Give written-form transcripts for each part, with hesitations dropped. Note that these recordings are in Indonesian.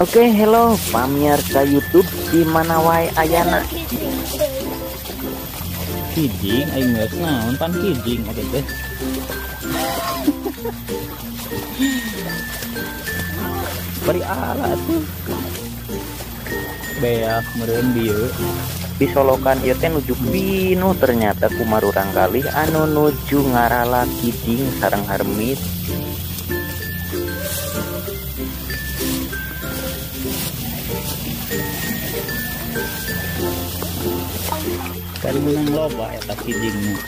Oke, hello pamirsa YouTube di mana wae ayana. Kijing aing geus naon pan kijing atuh teh. Bari ala tuh. Beak meureun dieu. Disolokan ieu teh nuju pinu ternyata kumarurang kali anu nuju ngarala kijing sareng hermit. Kali menang loba eta kijingnya.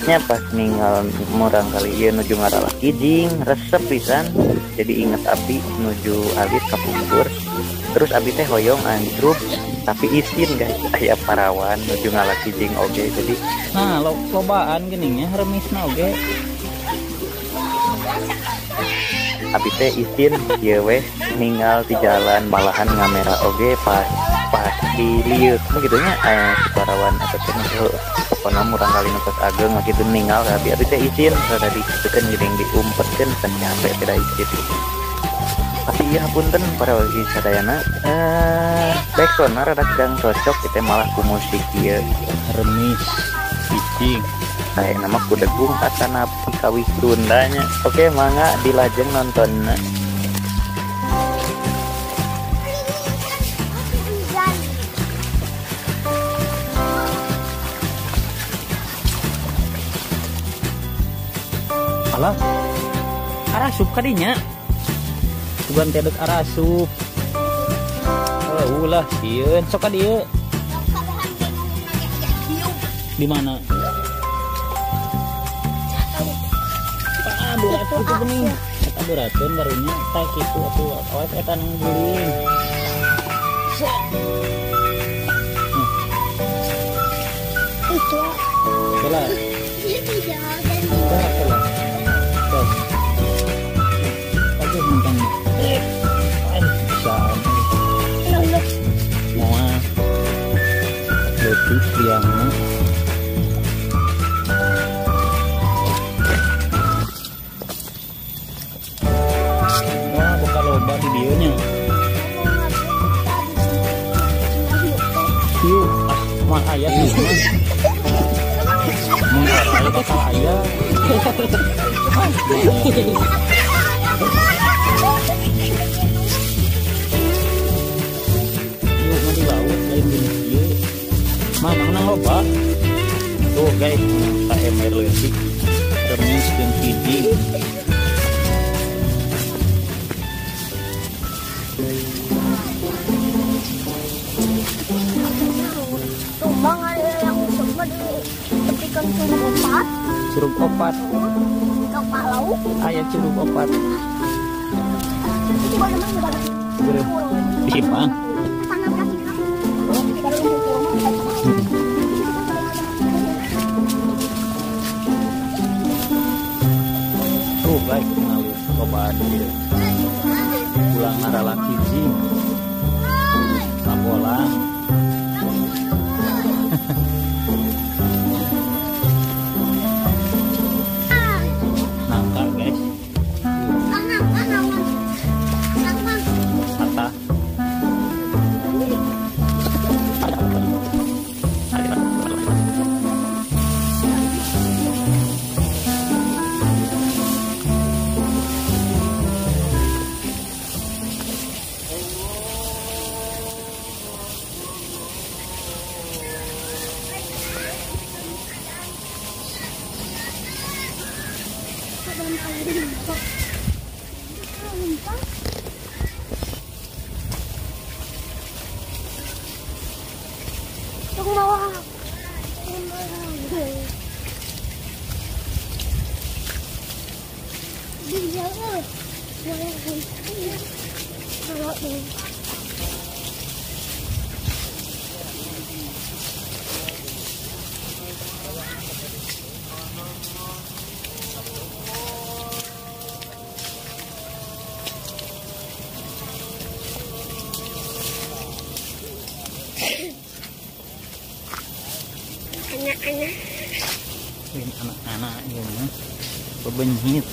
Nya pas ninggal murang kali ieu nuju ngarala kijing resep pisan. Jadi inget abdi nuju alit kapungkur. Terus abdi teh hoyong anjruk tapi isin guys aya parawan nuju ngarala kijing oge. Jadi nah lobaan geuning nya remisna oge. abdi teh isin ieu weh ninggal di jalan malahan ngamera oge pas diliuk begitu nya parawan atau teh pokona murang kali numpes ageng gitu ninggal abdi teh izin rada dikeun geuning diumpetkeun teh nyampe tidak izin. Tapi iya punten para wargi sadayana backsound rada sedang cocok kita malah ku musik ieu Remis kijing. Saya nama kudegung asana kawih Sundanya. Oke, mangga dilajeng nontonnya. Alah, arasup kadinya. Bukan tedek arasup. Ulah sieun sok ka dieu. Di mana? Berat itu geuning. Eta berateun barunya tak kitu atuh awas eta nang guling. Itu. Salah. Iya tidak ada. Salah. Tos. Aduh mentang. Bisa. Moal. Leutik liangna. Loba di dieu nya. Yuk, moal aya tuh. Mun aya teh kala aya. Yuk mah di laut lain di dieu. Mah nang loba. Tuh guys, ka ember leutik. Remis jeung kijing. Tumbang ada yang coba ditepikan curug opat. Curug opat. Kalau Aya curug opat. itu bagaimana? Di Simpang. Tangan kaki kamu. Tuh guys, ngalus cobaan dia. Pulang ngarala kijing. Sabolang. Nangka guys. Kata. Tunggu bawah. Dia kalau anak-anak Anak-anak ya mah bebenyit.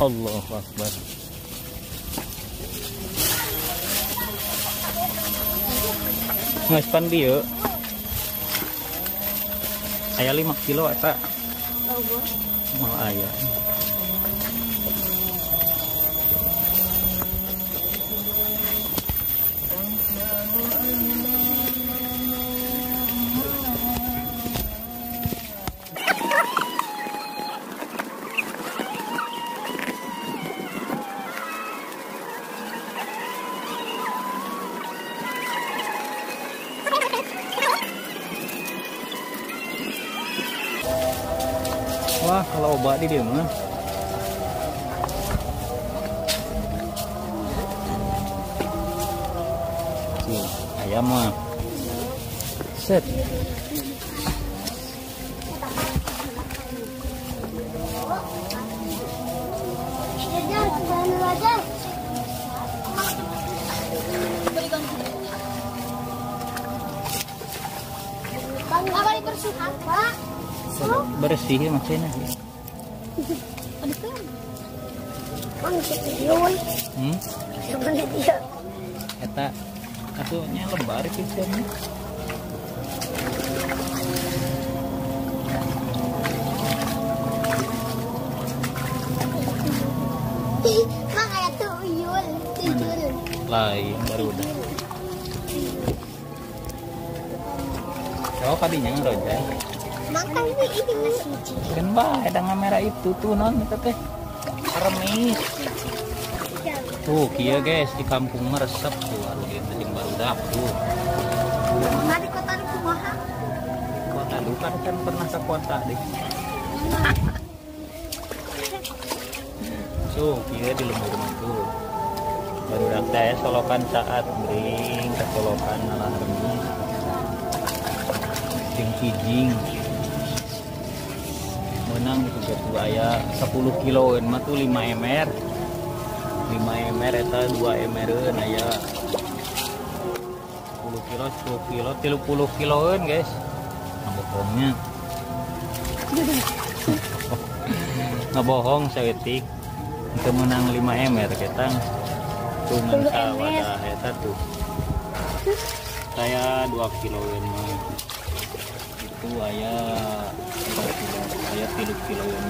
Allahu Akbar. Nges pan dia aya 5 kilo eta mau aya. Wah, kalau obat di dia mah. Ayam mah. Set. Bersih ya maksudnya. Eta asuhnya lebar pisan. Mang aya tuh uyul, tuyul. Lain baru udah. Oh kadinya ngeroja. Makan ini masih. Kan bah ada kamera itu tuh non itu teh. Remis. Tuh kia guys di kampung meresep tuh aduh itu yang baru tuh. Mana di kota kumaha? Kota lu kan pernah ke kota deh. Tuh kia di lembur tuh. Baru saya solokan saat bring ke solokan malah remis. Jeung kijing. Menang itu juga aya 10 kiloan mah tuh 5 mr 5 mr eta 2 mr aya 10 kilo 10 kilo 30 kiloan guys bohongnya ngebohong saeutik itu menang 5 mr ketang tuh ngan sawadah eta tuh saya 2 kiloan mah itu aya 3 kiloan